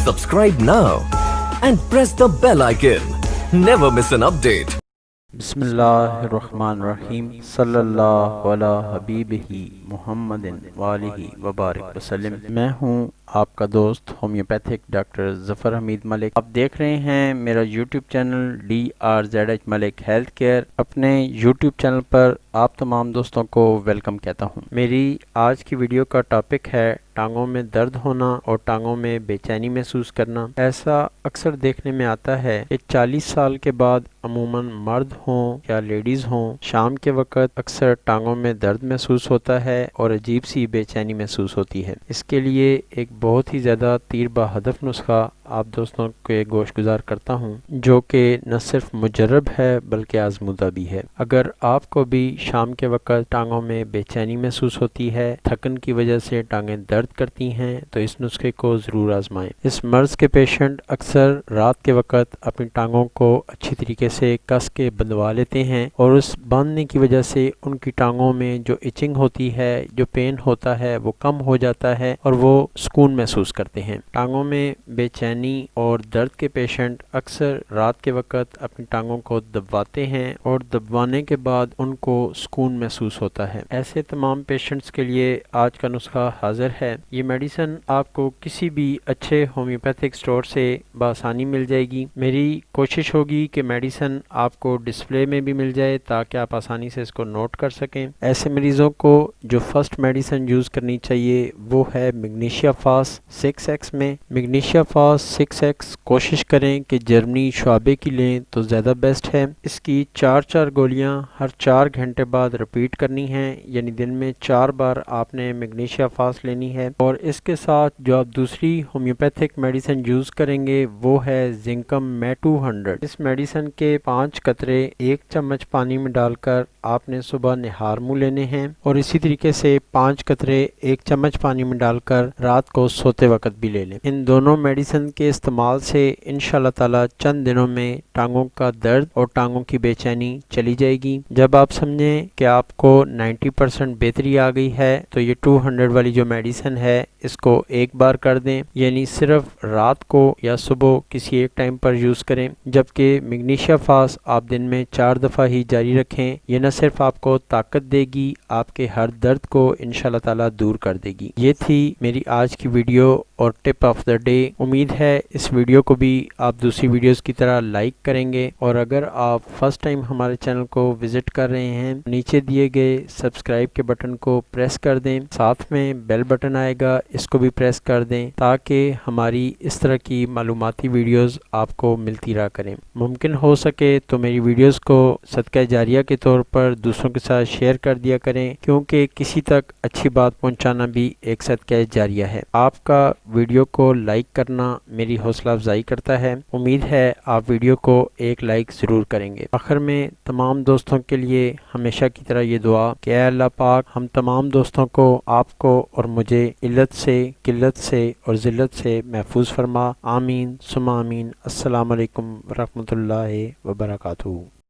Subscribe now and press the bell icon. Never miss an update. بسم اللہ الرحمن الرحیم صلی اللہ علی حبیبہ محمد وآلہ وبارک وسلم۔ میں ہوں آپ کا دوست ہومیوپیتھک ڈاکٹر ظفر حمید ملک۔ آپ دیکھ رہے ہیں میرا یوٹیوب چینل DRZH ملک ہیلتھ کیئر۔ اپنے یوٹیوب چینل پر آپ تمام دوستوں کو ویلکم کہتا ہوں۔ میری آج کی ویڈیو کا ٹاپک ہے ٹانگوں میں درد ہونا اور ٹانگوں میں بے چینی محسوس کرنا۔ ایسا اکثر دیکھنے میں آتا ہے کہ 40 سال کے بعد عموماً مرد ہوں یا لیڈیز ہوں، شام کے وقت اکثر ٹانگوں میں درد محسوس ہوتا ہے اور عجیب سی بے چینی محسوس ہوتی ہے۔ اس کے لیے ایک بہت ہی زیادہ تیر بہ ہدف نسخہ آپ دوستوں کے گوش گزار کرتا ہوں، جو کہ نہ صرف مجرب ہے بلکہ آزمودہ بھی ہے۔ اگر آپ کو بھی شام کے وقت ٹانگوں میں بے چینی محسوس ہوتی ہے، تھکن کی وجہ سے ٹانگیں درد کرتی ہیں، تو اس نسخے کو ضرور آزمائیں۔ اس مرض کے پیشنٹ اکثر رات کے وقت اپنی ٹانگوں کو اچھی طریقے سے کس کے بندھوا لیتے ہیں اور اس باندھنے کی وجہ سے ان کی ٹانگوں میں جو ایچنگ ہوتی ہے، جو پین ہوتا ہے، وہ کم ہو جاتا ہے اور وہ سکون محسوس کرتے ہیں۔ ٹانگوں میں بے چینی اور درد کے پیشنٹ اکثر رات کے وقت اپنی ٹانگوں کو دبواتے ہیں اور دبوانے کے بعد ان کو سکون محسوس ہوتا ہے۔ ایسے تمام پیشنٹس کے لیے آج کا نسخہ حاضر ہے۔ یہ میڈیسن آپ کو کسی بھی اچھے ہومیوپیتھک اسٹور سے بآسانی مل جائے گی۔ میری کوشش ہوگی کہ میڈیسن آپ کو ڈسپلے میں بھی مل جائے تاکہ آپ آسانی سے اس کو نوٹ کر سکیں۔ ایسے مریضوں کو جو فرسٹ میڈیسن یوز کرنی چاہیے وہ ہے میگنیشیا فاس 6X میں۔ میگنیشیا فاس 6X کوشش کریں کہ جرمنی شعبے کی لیں تو زیادہ بیسٹ ہے۔ اس کی 4 گولیاں ہر 4 گھنٹے بعد ریپیٹ کرنی ہیں، یعنی دن میں 4 بار آپ نے میگنیشیا فاس لینی ہے۔ اور اس کے ساتھ جو آپ دوسری ہومیوپیتھک میڈیسن یوز کریں گے وہ ہے زنکم میٹ 200۔ اس میڈیسن کے 5 قطرے 1 چمچ پانی میں ڈال کر آپ نے صبح نہار منہ لینے ہیں اور اسی طریقے سے 5 قطرے 1 چمچ پانی میں ڈال کر رات کو سوتے وقت بھی لے لیں۔ ان دونوں میڈیسن کے استعمال سے انشاءاللہ تعالی چند دنوں میں ٹانگوں کا درد اور ٹانگوں کی بے چینی چلی جائے گی۔ جب آپ سمجھیں کہ آپ کو 90% بہتری آ گئی ہے تو یہ 200 والی جو میڈیسن ہے اس کو ایک بار کر دیں، یعنی صرف رات کو یا صبح کسی ایک ٹائم پر یوز کریں، جبکہ میگنیشیا فاس آپ دن میں 4 دفعہ ہی جاری رکھیں۔ یہ نہ صرف آپ کو طاقت دے گی، آپ کے ہر درد کو انشاءاللہ تعالی دور کر دے گی۔ یہ تھی میری آج کی ویڈیو اور ٹپ آف دا ڈے۔ امید ہے اس ویڈیو کو بھی آپ دوسری ویڈیوز کی طرح لائک کریں گے، اور اگر آپ فرسٹ ٹائم ہمارے چینل کو وزٹ کر رہے ہیں، نیچے دیے گئے سبسکرائب کے بٹن کو پریس کر دیں، ساتھ میں بیل بٹن آئے گا، اس کو بھی پریس کر دیں تاکہ ہماری اس طرح کی معلوماتی ویڈیوز آپ کو ملتی رہا کریں۔ ممکن ہو سکے تو میری ویڈیوز کو صدقہ جاریہ کے طور پر دوسروں کے ساتھ شیئر کر دیا کریں، کیونکہ کسی تک اچھی بات پہنچانا بھی ایک صدقہ جاریہ ہے۔ آپ کا ویڈیو کو لائک کرنا میری حوصلہ افزائی کرتا ہے۔ امید ہے آپ ویڈیو کو ایک لائک ضرور کریں گے۔ آخر میں تمام دوستوں کے لیے ہمیشہ کی طرح یہ دعا کہ اے اللہ پاک ہم تمام دوستوں کو، آپ کو اور مجھے علت سے، قلت سے اور ذلت سے محفوظ فرما۔ آمین ثم آمین۔ السلام علیکم ورحمۃ اللہ وبرکاتہ۔